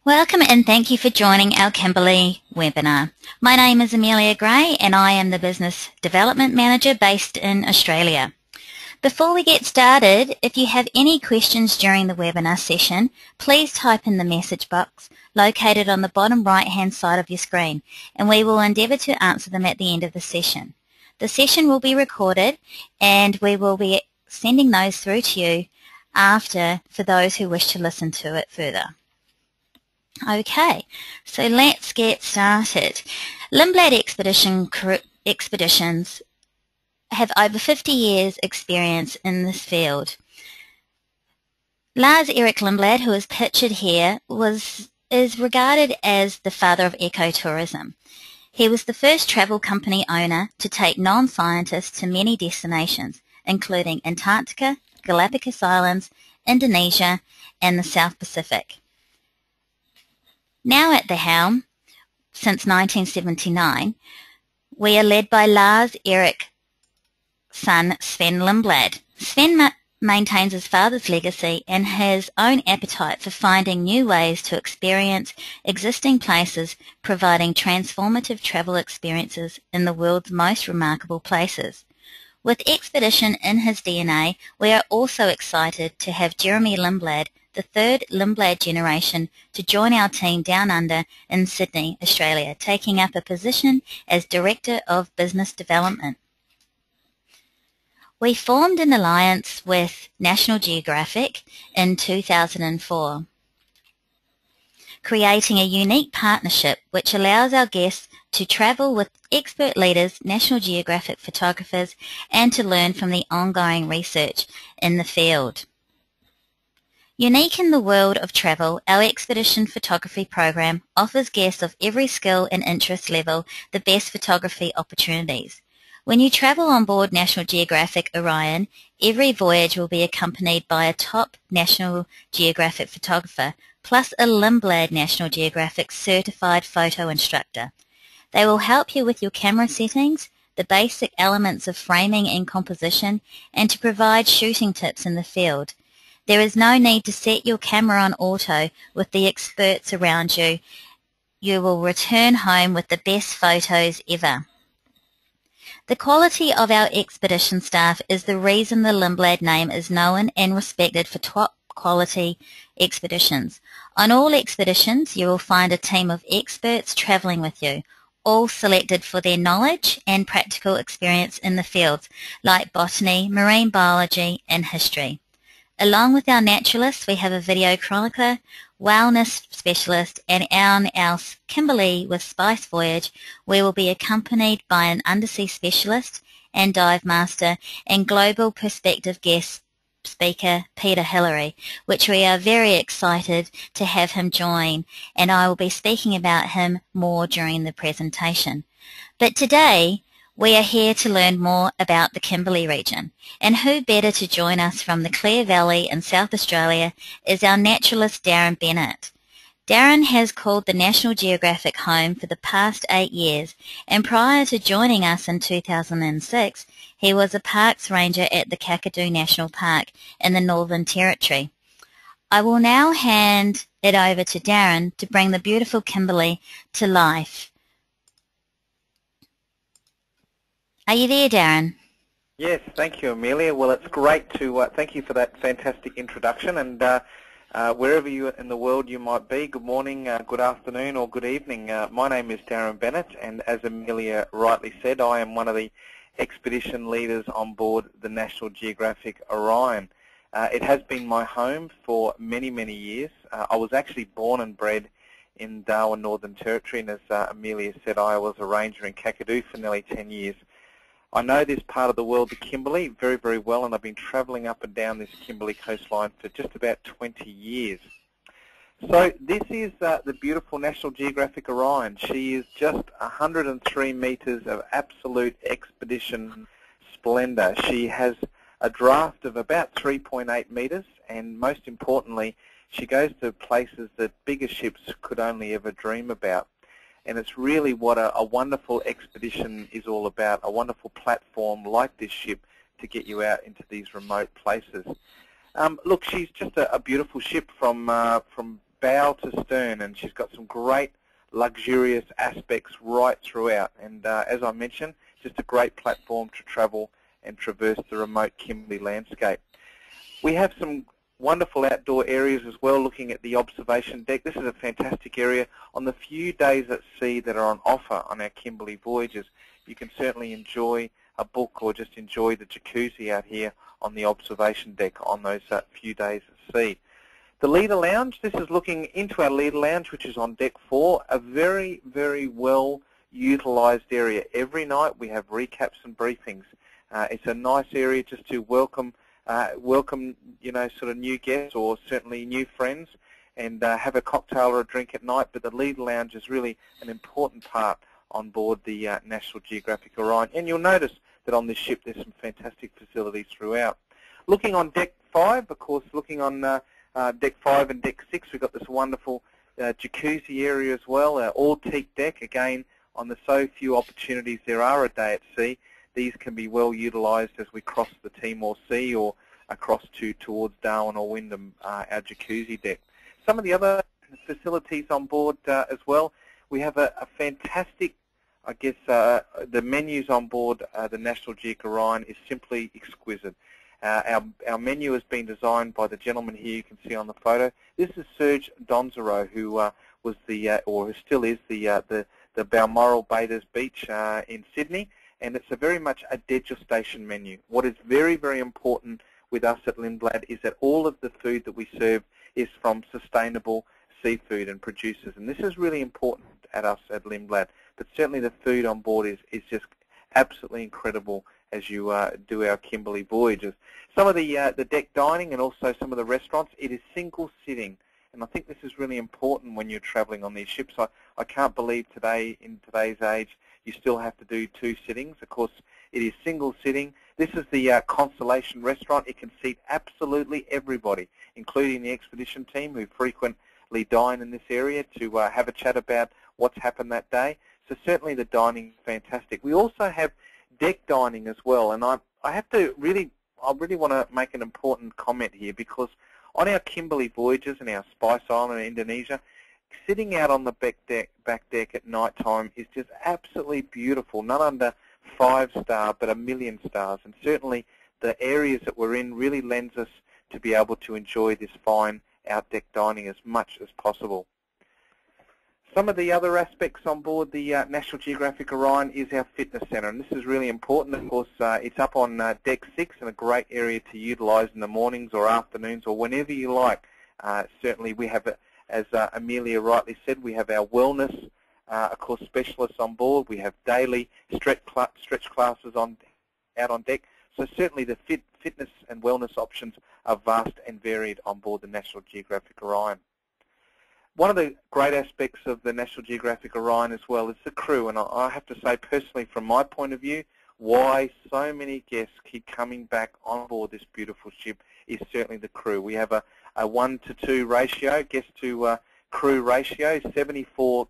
Welcome and thank you for joining our Kimberley webinar. My name is Amelia Gray and I am the Business Development Manager based in Australia. Before we get started, if you have any questions during the webinar session, please type in the message box located on the bottom right-hand side of your screen, and we will endeavour to answer them at the end of the session. The session will be recorded and we will be sending those through to you after for those who wish to listen to it further. Okay, so let's get started. Lindblad Expeditions have over 50 years experience in this field. Lars Erik Lindblad, who is pictured here, is regarded as the father of ecotourism. He was the first travel company owner to take non-scientists to many destinations, including Antarctica, Galapagos Islands, Indonesia, and the South Pacific. Now at the helm, since 1979, we are led by Lars Erik's son Sven Lindblad. Sven maintains his father's legacy and his own appetite for finding new ways to experience existing places, providing transformative travel experiences in the world's most remarkable places. With expedition in his DNA, we are also excited to have Jeremy Lindblad, the third Lindblad generation, to join our team down under in Sydney, Australia, taking up a position as Director of Business Development. We formed an alliance with National Geographic in 2004, creating a unique partnership which allows our guests to travel with expert leaders, National Geographic photographers, and to learn from the ongoing research in the field. Unique in the world of travel, our expedition photography program offers guests of every skill and interest level the best photography opportunities. When you travel on board National Geographic Orion, every voyage will be accompanied by a top National Geographic photographer, plus a Lindblad National Geographic certified photo instructor. They will help you with your camera settings, the basic elements of framing and composition, and to provide shooting tips in the field. There is no need to set your camera on auto with the experts around you. You will return home with the best photos ever. The quality of our expedition staff is the reason the Lindblad name is known and respected for top quality expeditions. On all expeditions, you will find a team of experts travelling with you, all selected for their knowledge and practical experience in the fields like botany, marine biology, and history. Along with our naturalists, we have a video chronicler, wellness specialist, and our Kimberley with Spice Voyage. We will be accompanied by an undersea specialist and dive master and global perspective guest speaker, Peter Hillary, which we are very excited to have him join, and I will be speaking about him more during the presentation. But today, we are here to learn more about the Kimberley region, and who better to join us from the Clare Valley in South Australia is our naturalist Darren Bennett. Darren has called the National Geographic home for the past 8 years, and prior to joining us in 2006, he was a parks ranger at the Kakadu National Park in the Northern Territory. I will now hand it over to Darren to bring the beautiful Kimberley to life. Are you there, Darren? Yes, thank you, Amelia. Well, it's great to thank you for that fantastic introduction, and wherever you in the world you might be, good morning, good afternoon, or good evening. My name is Darren Bennett, and as Amelia rightly said, I am one of the expedition leaders on board the National Geographic Orion. It has been my home for many, many years. I was actually born and bred in Darwin, Northern Territory, and as Amelia said, I was a ranger in Kakadu for nearly 10 years. I know this part of the world, the Kimberley, very, very well, and I've been travelling up and down this Kimberley coastline for just about 20 years. So this is the beautiful National Geographic Orion. She is just 103 metres of absolute expedition splendour. She has a draft of about 3.8 metres, and most importantly, she goes to places that bigger ships could only ever dream about. And it's really what a wonderful expedition is all about, a wonderful platform like this ship to get you out into these remote places. Look, she's just a beautiful ship from bow to stern, and she's got some great luxurious aspects right throughout. And as I mentioned, just a great platform to travel and traverse the remote Kimberley landscape. We have some wonderful outdoor areas as well, looking at the observation deck. This is a fantastic area. On the few days at sea that are on offer on our Kimberley voyages, you can certainly enjoy a book or just enjoy the jacuzzi out here on the observation deck on those few days at sea. The leader lounge, this is looking into our leader lounge, which is on deck 4, a very, very well utilised area. Every night we have recaps and briefings. It's a nice area just to welcome sort of new guests or certainly new friends, and have a cocktail or a drink at night. But the leader lounge is really an important part on board the National Geographic Orion. And you'll notice that on this ship there's some fantastic facilities throughout. Looking on deck 5, of course, looking on deck 5 and deck 6, we've got this wonderful jacuzzi area as well, all teak deck. Again, on the so few opportunities there are a day at sea, these can be well utilised as we cross the Timor Sea or across towards Darwin or Wyndham, our jacuzzi deck. Some of the other facilities on board as well, we have a fantastic, I guess, the menus on board the National Geographic Orion is simply exquisite. Our menu has been designed by the gentleman here you can see on the photo. This is Serge Donzero, who was or who still is the Balmoral Bathers Beach in Sydney, and it's very much a degustation menu. What is very, very important with us at Lindblad is that all of the food that we serve is from sustainable seafood and producers, and this is really important at us at Lindblad. But certainly the food on board is just absolutely incredible as you do our Kimberley voyages. Some of the deck dining and also some of the restaurants, it is single sitting, and I think this is really important when you're traveling on these ships. I can't believe today, in today's age, you still have to do 2 sittings. Of course, it is single sitting. This is the Constellation restaurant. It can seat absolutely everybody, including the expedition team who frequently dine in this area to have a chat about what's happened that day. So certainly the dining is fantastic. We also have deck dining as well, and I really want to make an important comment here, because on our Kimberley voyages and our Spice Island in Indonesia, sitting out on the back deck at night time is just absolutely beautiful. Not under 5-star, but 1,000,000 stars. And certainly the areas that we're in really lends us to be able to enjoy this fine out-deck dining as much as possible. Some of the other aspects on board the National Geographic Orion is our fitness centre, and this is really important. Of course, it's up on deck 6 and a great area to utilise in the mornings or afternoons or whenever you like. Certainly we have, as Amelia rightly said, we have our wellness, of course, specialists on board. We have daily stretch classes out on deck. So certainly the fitness and wellness options are vast and varied on board the National Geographic Orion. One of the great aspects of the National Geographic Orion as well is the crew, and I have to say personally from my point of view, why so many guests keep coming back on board this beautiful ship is certainly the crew. We have a 1-to-2 ratio, guest to crew ratio, 74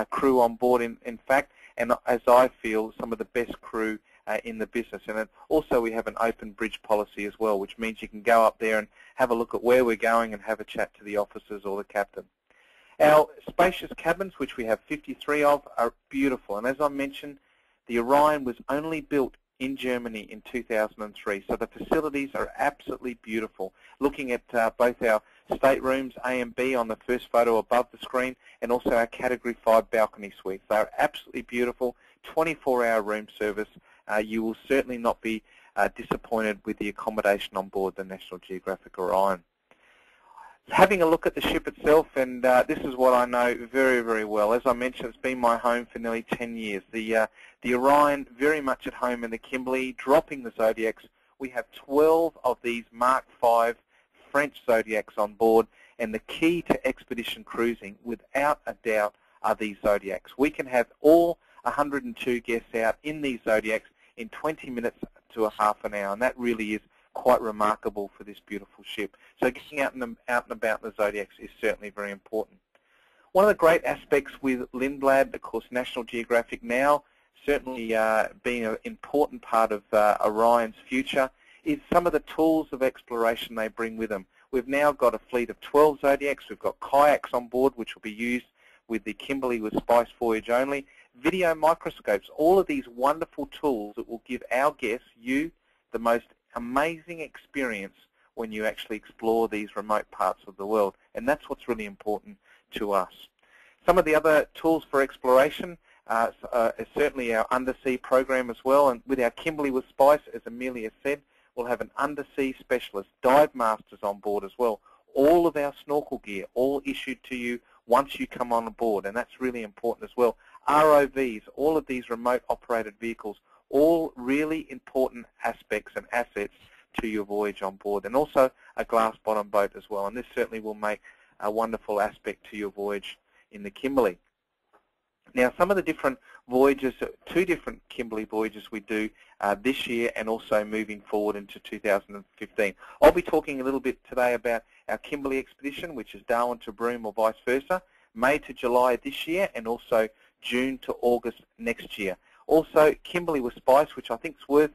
crew on board in fact, and as I feel, some of the best crew in the business. And also we have an open bridge policy as well, which means you can go up there and have a look at where we're going and have a chat to the officers or the captain. Our spacious cabins, which we have 53 of, are beautiful. And as I mentioned, the Orion was only built in Germany in 2003. So the facilities are absolutely beautiful. Looking at both our staterooms, A and B, on the first photo above the screen, and also our Category 5 balcony suites. They are absolutely beautiful, 24-hour room service. You will certainly not be disappointed with the accommodation on board the National Geographic Orion. Having a look at the ship itself, and this is what I know very, very well. As I mentioned, it's been my home for nearly 10 years. The Orion, very much at home in the Kimberley, dropping the Zodiacs. We have 12 of these Mark V French Zodiacs on board, and the key to expedition cruising, without a doubt, are these Zodiacs. We can have all 102 guests out in these Zodiacs in 20 minutes to a half an hour, and that really is quite remarkable for this beautiful ship. So getting out and about the Zodiacs is certainly very important. One of the great aspects with Lindblad, of course, National Geographic now, certainly being an important part of Orion's future, is some of the tools of exploration they bring with them. We've now got a fleet of 12 Zodiacs. We've got kayaks on board, which will be used with the Kimberley with Spice voyage only. Video microscopes, all of these wonderful tools that will give our guests, you, the most amazing experience when you actually explore these remote parts of the world. And that's what's really important to us. Some of the other tools for exploration is certainly our undersea program as well. And with our Kimberley with Spice, as Amelia said, we'll have an undersea specialist, dive masters on board as well. All of our snorkel gear, all issued to you once you come on board, and that's really important as well. ROVs, all of these remote operated vehicles, all really important aspects and assets to your voyage on board, and also a glass bottom boat as well. And this certainly will make a wonderful aspect to your voyage in the Kimberley. Now, some of the different voyages, 2 different Kimberley voyages we do this year and also moving forward into 2015. I'll be talking a little bit today about our Kimberley expedition, which is Darwin to Broome or vice versa, May to July this year, and also June to August next year. Also, Kimberley with Spice, which I think is worth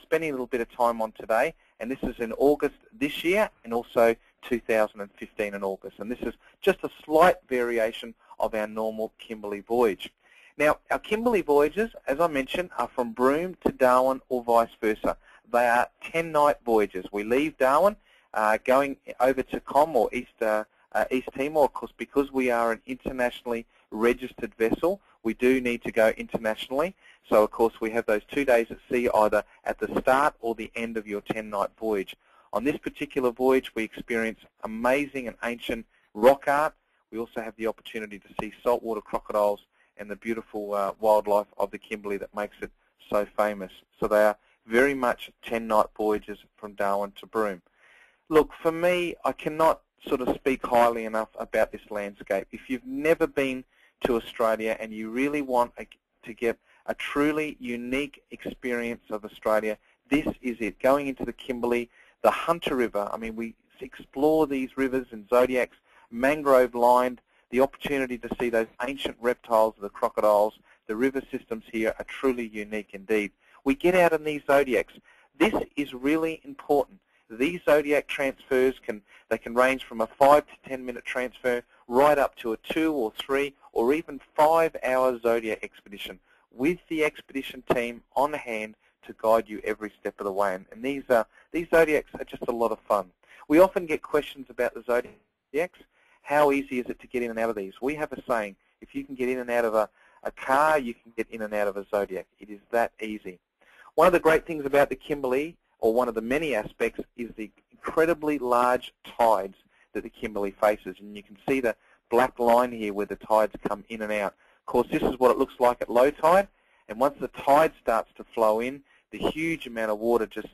spending a little bit of time on today, and this is in August this year and also 2015 in August. And this is just a slight variation of our normal Kimberley voyage. Now, our Kimberley voyages, as I mentioned, are from Broome to Darwin or vice versa. They are 10-night voyages. We leave Darwin going over to Com or East Timor, of course, because we are an internationally registered vessel. We do need to go internationally. So, of course, we have those 2 days at sea either at the start or the end of your 10-night voyage. On this particular voyage, we experience amazing and ancient rock art. We also have the opportunity to see saltwater crocodiles and the beautiful wildlife of the Kimberley that makes it so famous. So they are very much 10-night voyages from Darwin to Broome. Look, for me, I cannot sort of speak highly enough about this landscape. If you've never been to Australia and you really want to get a truly unique experience of Australia, this is it. Going into the Kimberley, the Hunter River, I mean, we explore these rivers and Zodiacs, mangrove-lined, the opportunity to see those ancient reptiles, the crocodiles, the river systems here are truly unique indeed. We get out in these Zodiacs. This is really important. These Zodiac transfers can range from a 5 to 10 minute transfer right up to a 2 or 3 or even 5-hour Zodiac expedition with the expedition team on hand to guide you every step of the way. And these Zodiacs are just a lot of fun. We often get questions about the Zodiacs. How easy is it to get in and out of these? We have a saying, if you can get in and out of a car, you can get in and out of a Zodiac. It is that easy. One of the great things about the Kimberley, or one of the many aspects, is the incredibly large tides that the Kimberley faces. And you can see the black line here where the tides come in and out. Of course, this is what it looks like at low tide. And once the tide starts to flow in, the huge amount of water just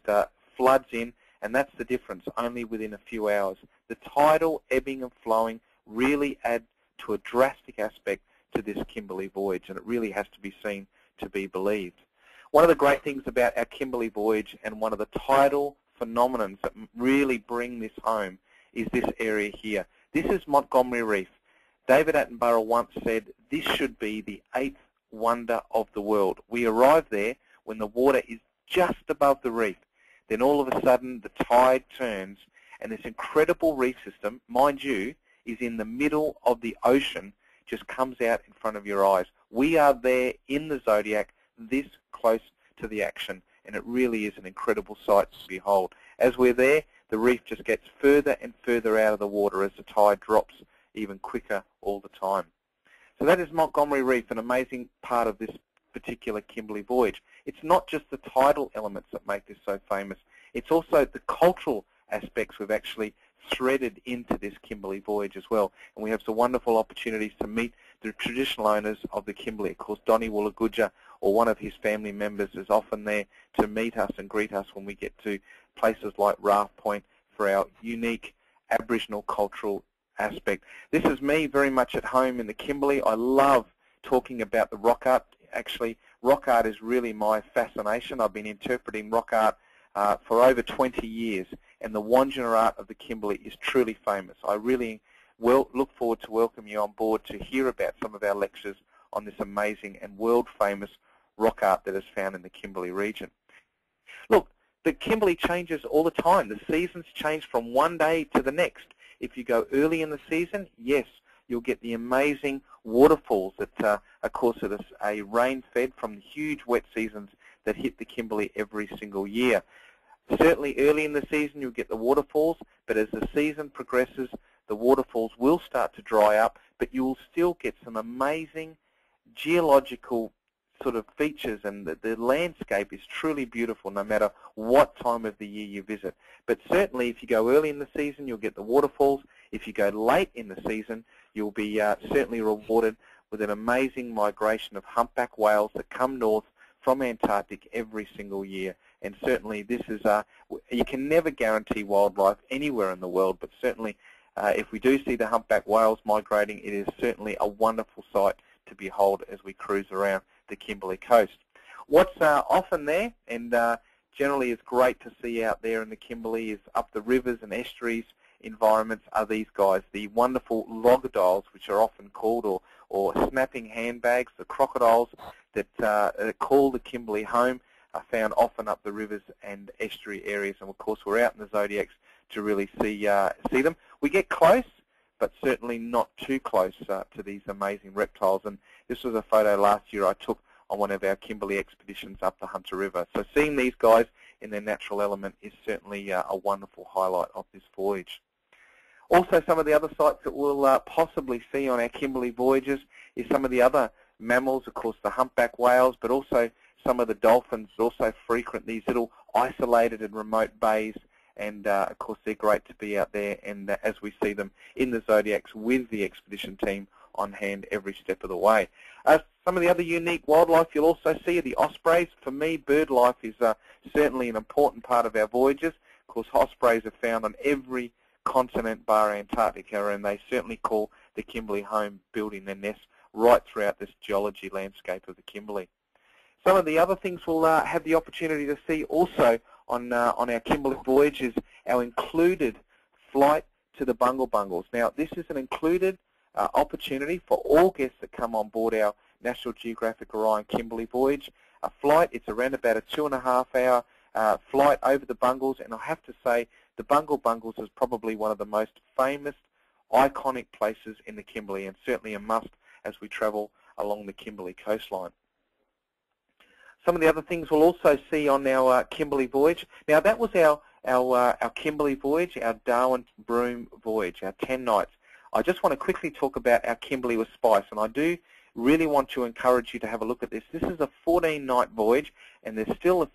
floods in, and that's the difference, only within a few hours. The tidal ebbing and flowing really add to a drastic aspect to this Kimberley voyage, and it really has to be seen to be believed. One of the great things about our Kimberley voyage, and one of the tidal phenomenons that really bring this home, is this area here. This is Montgomery Reef. David Attenborough once said, this should be the 8th wonder of the world. We arrive there when the water is just above the reef. Then all of a sudden the tide turns, and this incredible reef system, mind you, is in the middle of the ocean, just comes out in front of your eyes. We are there in the Zodiac, this close to the action, and it really is an incredible sight to behold. As we're there, the reef just gets further and further out of the water as the tide drops even quicker all the time. So that is Montgomery Reef, an amazing part of this particular Kimberley voyage. It's not just the tidal elements that make this so famous. It's also the cultural aspects we've actually threaded into this Kimberley voyage as well. And we have some wonderful opportunities to meet the traditional owners of the Kimberley. Of course, Donnie Woolagudja, or one of his family members, is often there to meet us and greet us when we get to places like Raft Point for our unique Aboriginal cultural aspect. This is me very much at home in the Kimberley. I love talking about the rock art. Actually, rock art is really my fascination. I've been interpreting rock art for over 20 years, and the Wandjina art of the Kimberley is truly famous. I really look forward to welcome you on board to hear about some of our lectures on this amazing and world-famous rock art that is found in the Kimberley region. Look, the Kimberley changes all the time. The seasons change from one day to the next. If you go early in the season, yes, you'll get the amazing waterfalls that, of course, it is a rain-fed from the huge wet seasons that hit the Kimberley every single year. Certainly early in the season you'll get the waterfalls, but as the season progresses, the waterfalls will start to dry up, but you will still get some amazing geological sort of features, and the landscape is truly beautiful no matter what time of the year you visit. But certainly if you go early in the season, you'll get the waterfalls. If you go late in the season, you'll be certainly rewarded with an amazing migration of humpback whales that come north from Antarctic every single year. And certainly this is, you can never guarantee wildlife anywhere in the world, but certainly if we do see the humpback whales migrating, it is certainly a wonderful sight to behold as we cruise around the Kimberley coast. What's often there, and generally is great to see out there in the Kimberley, is up the rivers and estuaries environments, are these guys, the wonderful logodiles, which are often called, or snapping handbags, the crocodiles that call the Kimberley home, are found often up the rivers and estuary areas, and of course we're out in the Zodiacs to really see them. We get close, but certainly not too close to these amazing reptiles. And this was a photo last year I took on one of our Kimberley expeditions up the Hunter River. So seeing these guys in their natural element is certainly a wonderful highlight of this voyage. Also, some of the other sights that we'll possibly see on our Kimberley voyages is some of the other mammals, of course the humpback whales, but also some of the dolphins that also frequent these little isolated and remote bays. And of course they're great to be out there, and as we see them in the Zodiacs with the expedition team on hand every step of the way. Some of the other unique wildlife you'll also see are the ospreys. For me, bird life is certainly an important part of our voyages. Of course, ospreys are found on every continent bar Antarctica, and they certainly call the Kimberley home, building their nests right throughout this geology landscape of the Kimberley. Some of the other things we'll have the opportunity to see also on our Kimberley voyage is our included flight to the Bungle Bungles. Now, this is an included opportunity for all guests that come on board our National Geographic Orion Kimberley voyage. A flight, it's around about a 2.5 hour flight over the Bungles, and I have to say the Bungle Bungles is probably one of the most famous, iconic places in the Kimberley, and certainly a must as we travel along the Kimberley coastline. Some of the other things we'll also see on our Kimberley voyage. Now that was our Kimberley voyage, our Darwin-Broome voyage, our 10 nights. I just want to quickly talk about our Kimberley with Spice, and I do really want to encourage you to have a look at this. This is a 14-night voyage, and there's still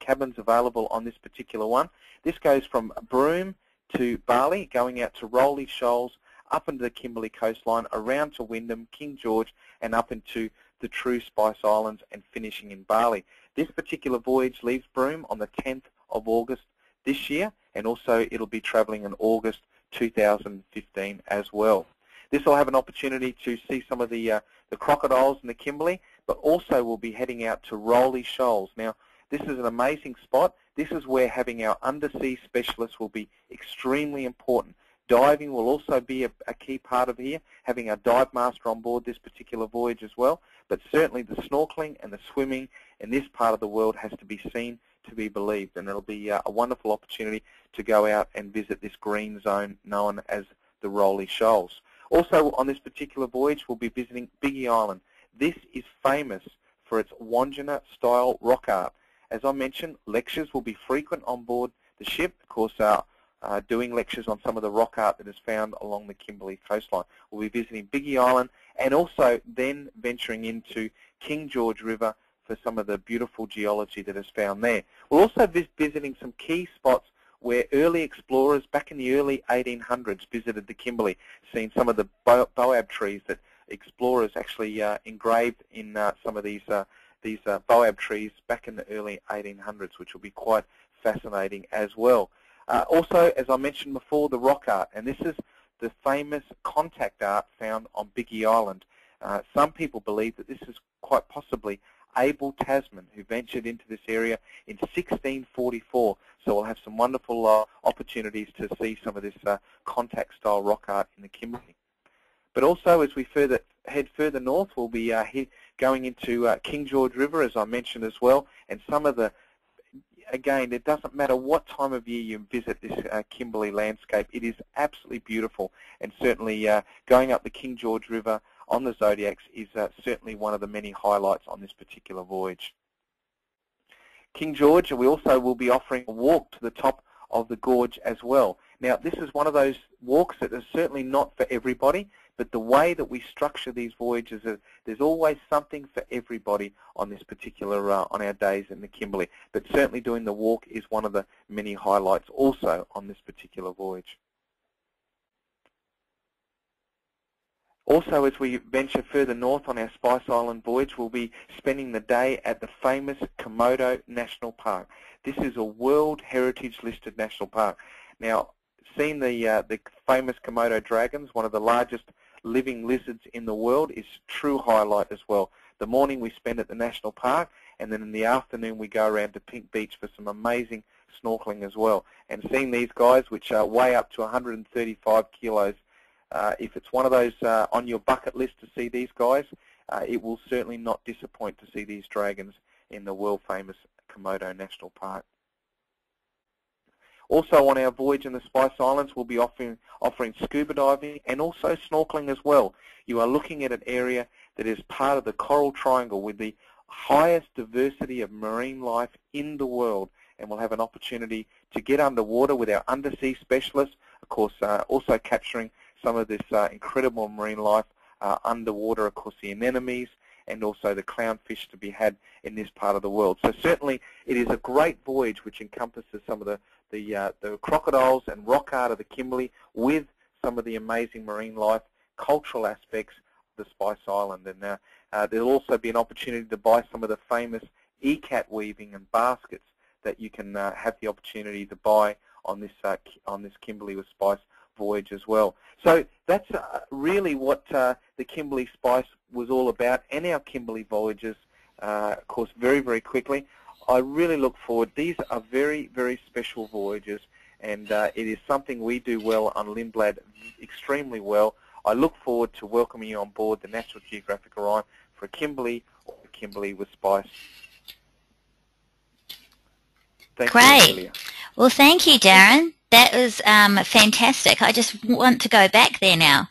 cabins available on this particular one. This goes from Broome to Bali, going out to Rowley Shoals, up into the Kimberley coastline, around to Wyndham, King George, and up into the True Spice Islands, and finishing in Bali. This particular voyage leaves Broome on the 10th of August this year, and also it'll be travelling in August 2015 as well. This will have an opportunity to see some of the crocodiles in the Kimberley, but also we'll be heading out to Rowley Shoals. Now, this is an amazing spot. This is where having our undersea specialists will be extremely important. Diving will also be a key part of here, having a dive master on board this particular voyage as well, but certainly the snorkeling and the swimming in this part of the world has to be seen to be believed, and it'll be a wonderful opportunity to go out and visit this green zone known as the Rowley Shoals. Also on this particular voyage we'll be visiting Biggie Island. This is famous for its Wandjina-style rock art. As I mentioned, lectures will be frequent on board the ship, of course doing lectures on some of the rock art that is found along the Kimberley coastline. We'll be visiting Biggie Island, and also then venturing into King George River for some of the beautiful geology that is found there. We'll also be visiting some key spots where early explorers back in the early 1800s visited the Kimberley, seeing some of the boab trees that explorers actually engraved in some of these boab trees back in the early 1800s, which will be quite fascinating as well. Also, as I mentioned before, the rock art, and this is the famous contact art found on Biggie Island. Some people believe that this is quite possibly Abel Tasman, who ventured into this area in 1644. So we'll have some wonderful opportunities to see some of this contact-style rock art in the Kimberley. But also, as we head further north, we'll be going into King George River, as I mentioned as well, and some of the again, it doesn't matter what time of year you visit this Kimberley landscape. It is absolutely beautiful, and certainly going up the King George River on the Zodiacs is certainly one of the many highlights on this particular voyage. King George, we also will be offering a walk to the top of the gorge as well. Now, this is one of those walks that is certainly not for everybody, but the way that we structure these voyages, there's always something for everybody on this particular, on our days in the Kimberley. But certainly doing the walk is one of the many highlights also on this particular voyage. Also, as we venture further north on our Spice Island voyage, we'll be spending the day at the famous Komodo National Park. This is a World Heritage listed national park. Now, seeing the famous Komodo dragons, one of the largest living lizards in the world, is a true highlight as well. The morning we spend at the national park, and then in the afternoon we go around to Pink Beach for some amazing snorkeling as well. And seeing these guys, which weigh up to 135 kilos, if it's one of those on your bucket list to see these guys, it will certainly not disappoint to see these dragons in the world-famous Komodo National Park. Also on our voyage in the Spice Islands, we'll be offering scuba diving and also snorkeling as well. You are looking at an area that is part of the Coral Triangle with the highest diversity of marine life in the world, and we'll have an opportunity to get underwater with our undersea specialists, of course also capturing some of this incredible marine life underwater, of course the anemones and also the clownfish to be had in this part of the world. So certainly it is a great voyage which encompasses some of the crocodiles and rock art of the Kimberley with some of the amazing marine life, cultural aspects of the Spice Island. And there'll also be an opportunity to buy some of the famous ikat weaving and baskets that you can have the opportunity to buy on this Kimberley with Spice voyage as well. So that's really what the Kimberley Spice was all about, and our Kimberley voyages, of course, very, very quickly. I really look forward. These are very, very special voyages, and it is something we do well on Lindblad, extremely well. I look forward to welcoming you on board the National Geographic Orion for Kimberley or Kimberley with Spice. Thank you, Amelia. Well, thank you, Darren. That was fantastic. I just want to go back there now.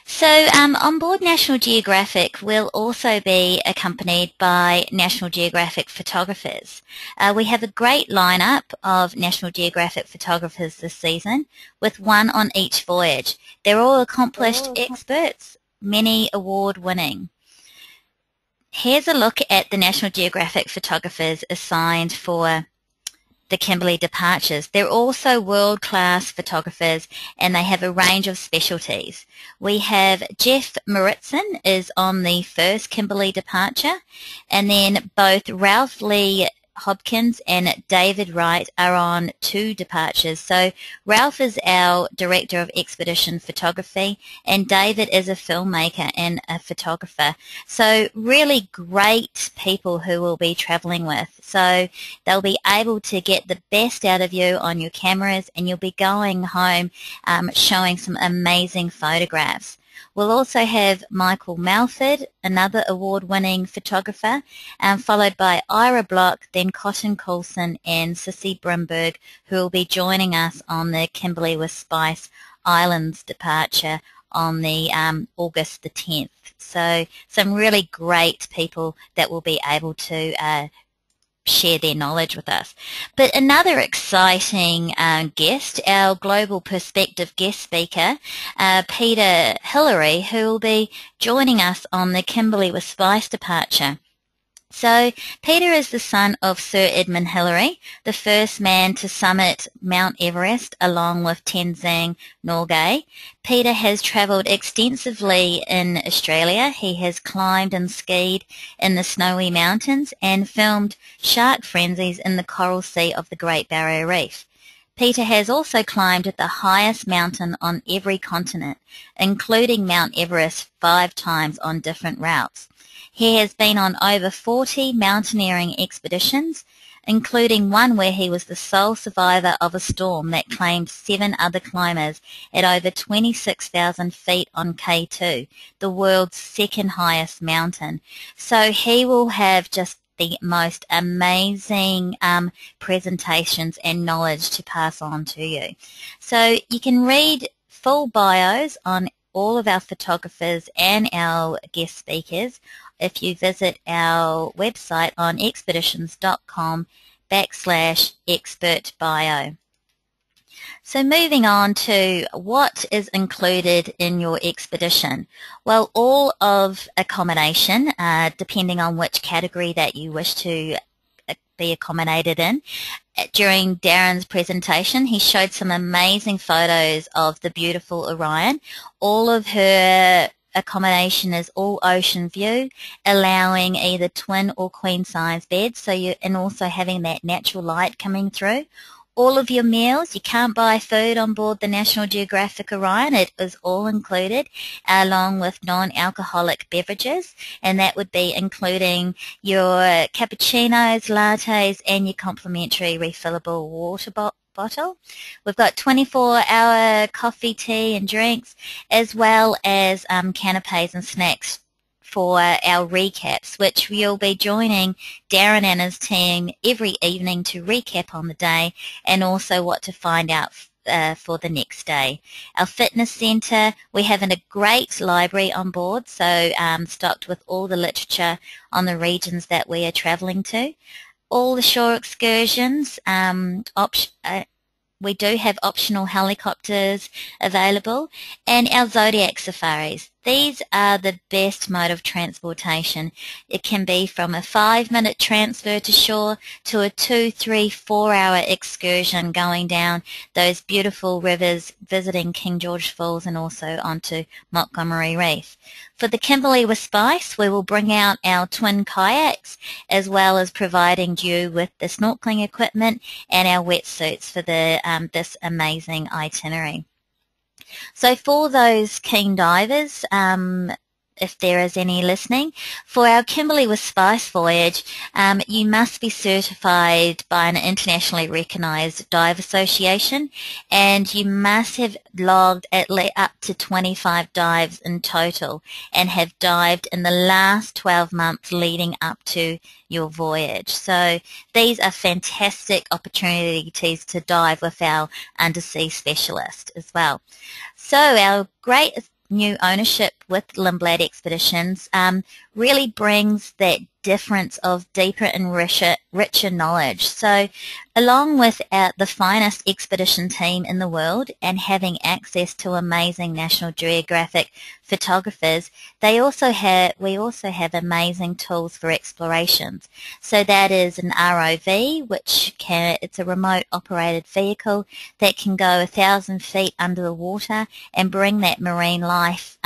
So on board National Geographic, we'll also be accompanied by National Geographic photographers. We have a great lineup of National Geographic photographers this season, with one on each voyage. They're all accomplished experts, many award-winning. Here's a look at the National Geographic photographers assigned for the Kimberley departures. They're also world-class photographers, and they have a range of specialties. We have Jeff Moritzen is on the first Kimberley departure, and then both Ralph Lee Hopkins and David Wright are on 2 departures. So Ralph is our Director of Expedition Photography, and David is a filmmaker and a photographer. So really great people who we'll be traveling with. So they'll be able to get the best out of you on your cameras, and you'll be going home showing some amazing photographs. We'll also have Michael Malford, another award-winning photographer, followed by Ira Block, then Cotton Coulson and Sissy Brimberg, who will be joining us on the Kimberley with Spice Islands departure on the August the 10th. So some really great people that will be able to share their knowledge with us. But another exciting guest, our Global Perspective guest speaker, Peter Hillary, who will be joining us on the Kimberley with Spice departure. So Peter is the son of Sir Edmund Hillary, the first man to summit Mount Everest along with Tenzing Norgay. Peter has travelled extensively in Australia. He has climbed and skied in the snowy mountains and filmed shark frenzies in the coral sea of the Great Barrier Reef. Peter has also climbed at the highest mountain on every continent, including Mount Everest 5 times on different routes. He has been on over 40 mountaineering expeditions, including one where he was the sole survivor of a storm that claimed 7 other climbers at over 26,000 feet on K2, the world's second highest mountain. So he will have just the most amazing presentations and knowledge to pass on to you. So you can read full bios on all of our photographers and our guest speakers if you visit our website on expeditions.com/expert bio. So moving on to what is included in your expedition. Well, all of accommodation, depending on which category that you wish to be accommodated in. During Darren's presentation, he showed some amazing photos of the beautiful Orion. All of her accommodation is all ocean view, allowing either twin or queen size beds, and also having that natural light coming through. All of your meals, you can't buy food on board the National Geographic Orion. It is all included, along with non-alcoholic beverages, and that would be including your cappuccinos, lattes, and your complimentary refillable water bottle. We've got 24-hour coffee, tea, and drinks, as well as canapes and snacks for our recaps, which we'll be joining Darren and his team every evening to recap on the day and also what to find out for the next day. Our fitness centre, we have a great library on board, so stocked with all the literature on the regions that we are travelling to. All the shore excursions, we do have optional helicopters available, and our Zodiac safaris. These are the best mode of transportation. It can be from a 5-minute transfer to shore to a 2, 3, 4-hour excursion going down those beautiful rivers, visiting King George Falls and also onto Montgomery Reef. For the Kimberley with Spice, we will bring out our twin kayaks, as well as providing you with the snorkeling equipment and our wetsuits for this amazing itinerary. So for those keen divers, if there is any listening, for our Kimberley with Spice voyage, you must be certified by an internationally recognised dive association, and you must have logged at least up to 25 dives in total and have dived in the last 12 months leading up to your voyage. So these are fantastic opportunities to dive with our undersea specialist as well. So our great new ownership with Lindblad Expeditions really brings that difference of deeper and richer knowledge. So along with the finest expedition team in the world and having access to amazing National Geographic photographers, we also have amazing tools for explorations. So that is an ROV, it's a remote operated vehicle that can go 1,000 feet under the water and bring that marine life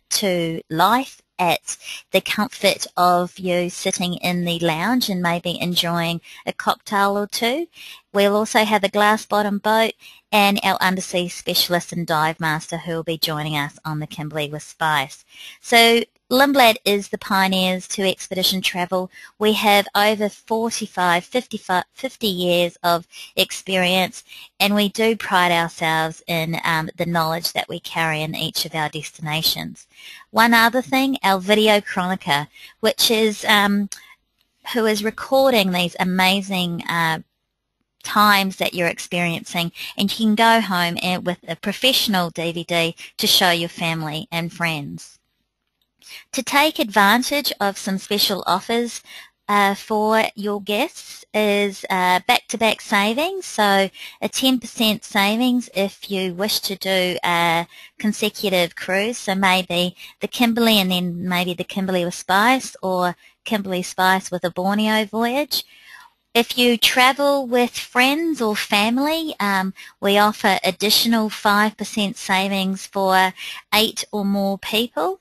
to life at the comfort of you sitting in the lounge and maybe enjoying a cocktail or two. We'll also have a glass bottom boat and our undersea specialist and dive master who will be joining us on the Kimberley with Spice. So Lindblad is the pioneers to expedition travel. We have over 50 years of experience, and we do pride ourselves in the knowledge that we carry in each of our destinations. One other thing, our video chroniqueur, which is who is recording these amazing times that you're experiencing, and you can go home with a professional DVD to show your family and friends. To take advantage of some special offers for your guests is back-to-back savings, so a 10% savings if you wish to do a consecutive cruise, so maybe the Kimberley and then maybe the Kimberley with Spice or Kimberley Spice with a Borneo voyage. If you travel with friends or family, we offer additional 5% savings for 8 or more people.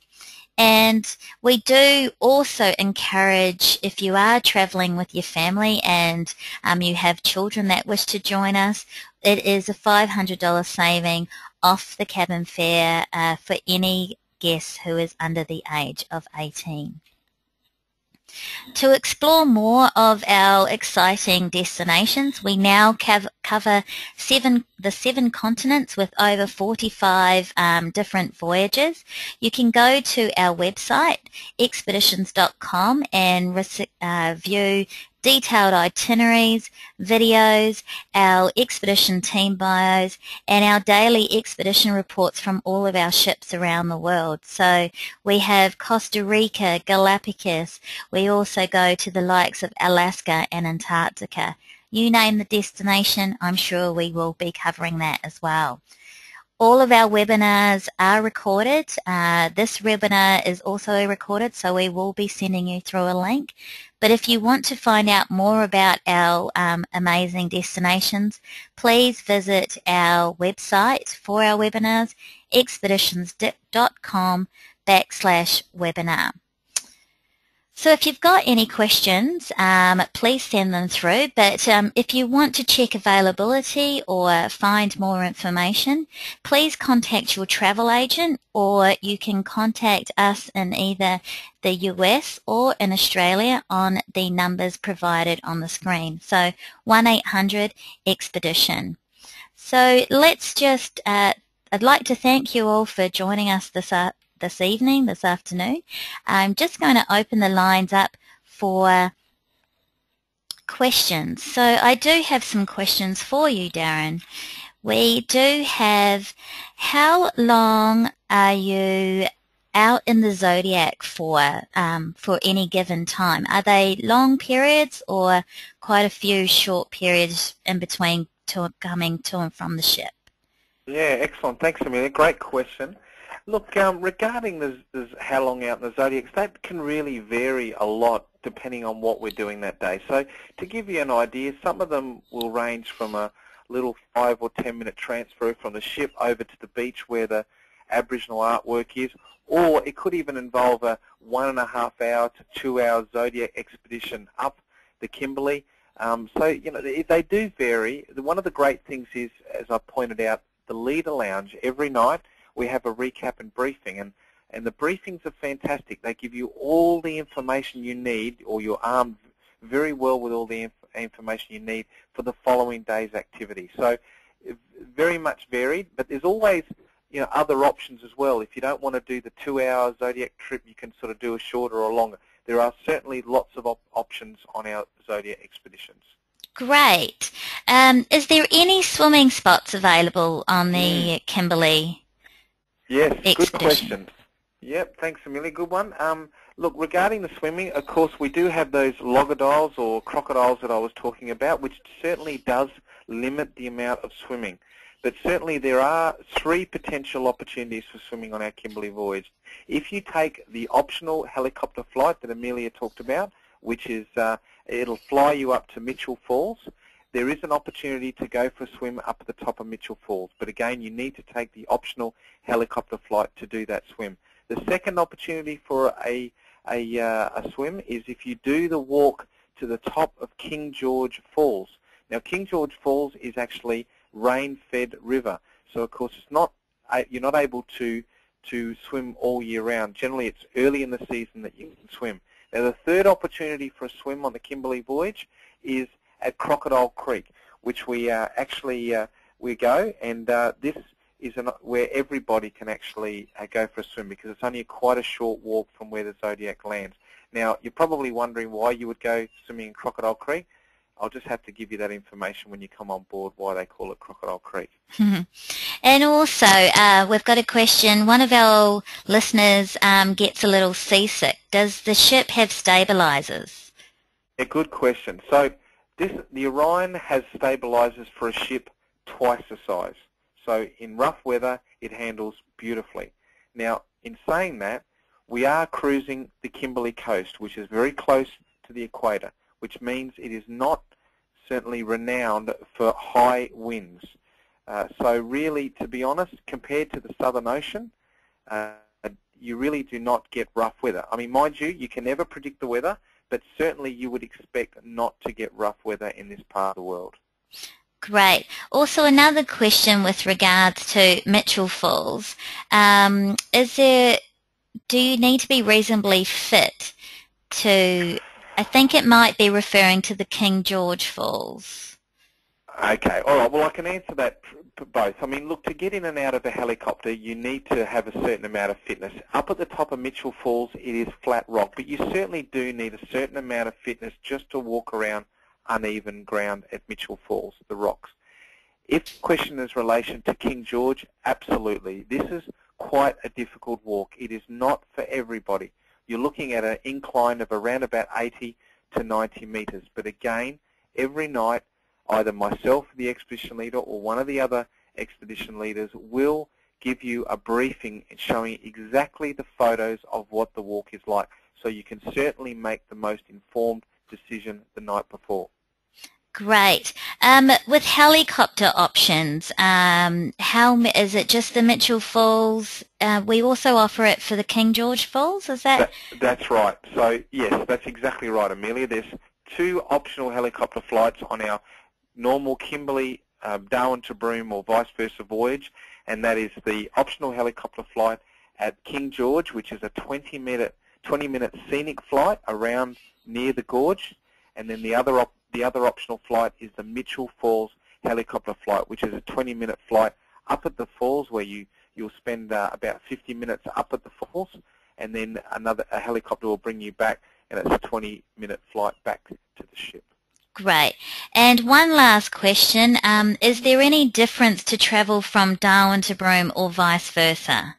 And we do also encourage, if you are travelling with your family and you have children that wish to join us, it is a $500 saving off the cabin fare for any guest who is under the age of 18. To explore more of our exciting destinations, we now cover the 7 continents with over 45 different voyages. You can go to our website, expeditions.com, and view detailed itineraries, videos, our expedition team bios, and our daily expedition reports from all of our ships around the world. So we have Costa Rica, Galapagos. We also go to the likes of Alaska and Antarctica. You name the destination, I'm sure we will be covering that as well. All of our webinars are recorded. This webinar is also recorded, so we will be sending you through a link. But if you want to find out more about our amazing destinations, please visit our website for our webinars, expeditions.com/webinar. So if you've got any questions, please send them through. But if you want to check availability or find more information, please contact your travel agent, or you can contact us in either the US or in Australia on the numbers provided on the screen. So 1-800-EXPEDITION. So let's just, I'd like to thank you all for joining us this afternoon. I'm just going to open the lines up for questions. So I do have some questions for you, Darren. We do have, how long are you out in the zodiac for any given time? Are they long periods or quite a few short periods in between coming to and from the ship? Yeah, excellent. Thanks, Amelia. Great question. Look, regarding how long out in the zodiacs, that can really vary a lot depending on what we're doing that day. So to give you an idea, some of them will range from a little 5 or 10 minute transfer from the ship over to the beach where the Aboriginal artwork is, or it could even involve a 1.5 hour to 2 hour zodiac expedition up the Kimberley. So, you know, they do vary. One of the great things is, as I pointed out, the Leader Lounge every night we have a recap and briefing, and the briefings are fantastic. They give you all the information you need, or you're armed very well with all the information you need for the following day's activity. So very much varied, but there's always, you know, other options as well. If you don't want to do the 2 hour Zodiac trip, you can sort of do a shorter or longer. There are certainly lots of options on our Zodiac expeditions. Great. Is there any swimming spots available on the Kimberley? Yes, expedition? Good question. Yep, thanks, Amelia. Good one. Look, regarding the swimming, of course, we do have those loggerdiles or crocodiles that I was talking about, which certainly does limit the amount of swimming. But certainly there are 3 potential opportunities for swimming on our Kimberley voyage. If you take the optional helicopter flight that Amelia talked about, which is it'll fly you up to Mitchell Falls, there is an opportunity to go for a swim up at the top of Mitchell Falls. But again, you need to take the optional helicopter flight to do that swim. The second opportunity for a swim is if you do the walk to the top of King George Falls. Now, King George Falls is actually rain-fed river, so of course it's not, you're not able to swim all year round. Generally, it's early in the season that you can swim. Now, the third opportunity for a swim on the Kimberley voyage is at Crocodile Creek, which we we go, and this is where everybody can actually go for a swim, because it's only quite a short walk from where the Zodiac lands. Now, you're probably wondering why you would go swimming in Crocodile Creek. I'll just have to give you that information when you come on board, why they call it Crocodile Creek. And also, we've got a question. One of our listeners gets a little seasick. Does the ship have stabilizers? A good question. So the Orion has stabilizers for a ship twice the size. So in rough weather, it handles beautifully. Now, in saying that, we are cruising the Kimberley coast, which is very close to the equator, which means it is not certainly renowned for high winds. So really, to be honest, compared to the Southern Ocean, you really do not get rough weather. I mean, mind you, you can never predict the weather, but certainly you would expect not to get rough weather in this part of the world. Great. Also, another question with regards to Mitchell Falls. Do you need to be reasonably fit to, I think it might be referring to the King George Falls. Okay, all right. Well, I can answer that both. I mean, look, to get in and out of a helicopter, you need to have a certain amount of fitness. Up at the top of Mitchell Falls, it is flat rock, but you certainly do need a certain amount of fitness just to walk around uneven ground at Mitchell Falls, the rocks. If the question is relation to King George, absolutely. This is quite a difficult walk. It is not for everybody. You're looking at an incline of around about 80 to 90 metres. But again, every night, either myself, the expedition leader, or one of the other expedition leaders will give you a briefing showing exactly the photos of what the walk is like. So you can certainly make the most informed decision the night before. Great. With helicopter options, how is it just the Mitchell Falls? We also offer it for the King George Falls, is that? That's right. So, yes, that's exactly right, Amelia. There's 2 optional helicopter flights on our normal Kimberley, Darwin to Broome or vice versa voyage, and that is the optional helicopter flight at King George, which is a 20-minute scenic flight around near the gorge, and then the other optional flight is the Mitchell Falls helicopter flight, which is a 20-minute flight up at the falls where you'll spend about 50 minutes up at the falls, and then a helicopter will bring you back, and it's a 20-minute flight back to the ship. Great. And one last question, is there any difference to travel from Darwin to Broome or vice versa?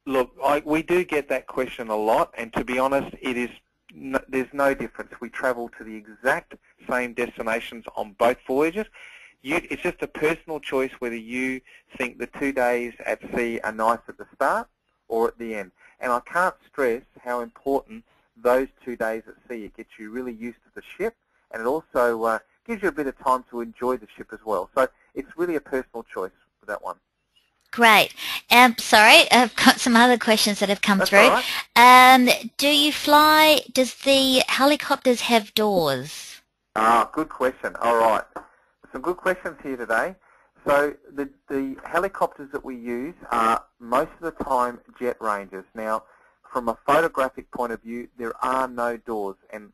Look, we do get that question a lot, and to be honest, there's no difference. We travel to the exact same destinations on both voyages. It's just a personal choice whether you think the 2 days at sea are nice at the start or at the end. And I can't stress how important those 2 days at sea. It gets you really used to the ship, and it also gives you a bit of time to enjoy the ship as well. So it's really a personal choice for that one. Great. Sorry, I've got some other questions that have come That's through. all right. Does the helicopters have doors? Good question. All right. Some good questions here today. So the helicopters that we use are most of the time jet rangers. Now, from a photographic point of view, there are no doors, and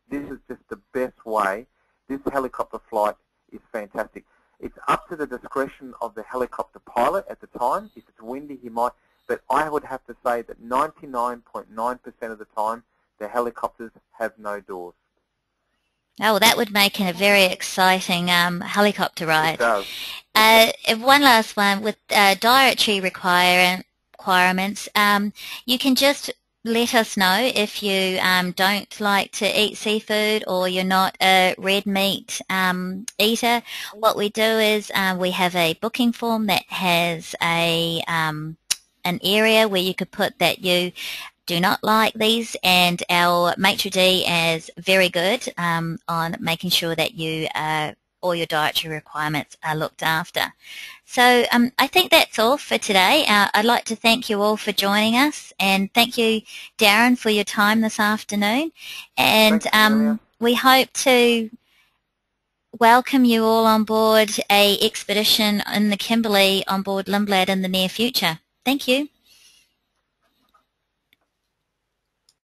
this is just the best way. This helicopter flight is fantastic. It's up to the discretion of the helicopter pilot at the time. If it's windy, he might. But I would have to say that 99.9% of the time, the helicopters have no doors. Oh, well, that would make it a very exciting helicopter ride. It does. One last one with dietary requirements. You can just let us know if you don't like to eat seafood or you're not a red meat eater. What we do is we have a booking form that has an area where you could put that you do not like these, and our maitre d' is very good on making sure that all your dietary requirements are looked after. So I think that's all for today. I'd like to thank you all for joining us, and thank you, Darren, for your time this afternoon. And we hope to welcome you all on board a expedition in the Kimberley on board Lindblad in the near future. Thank you.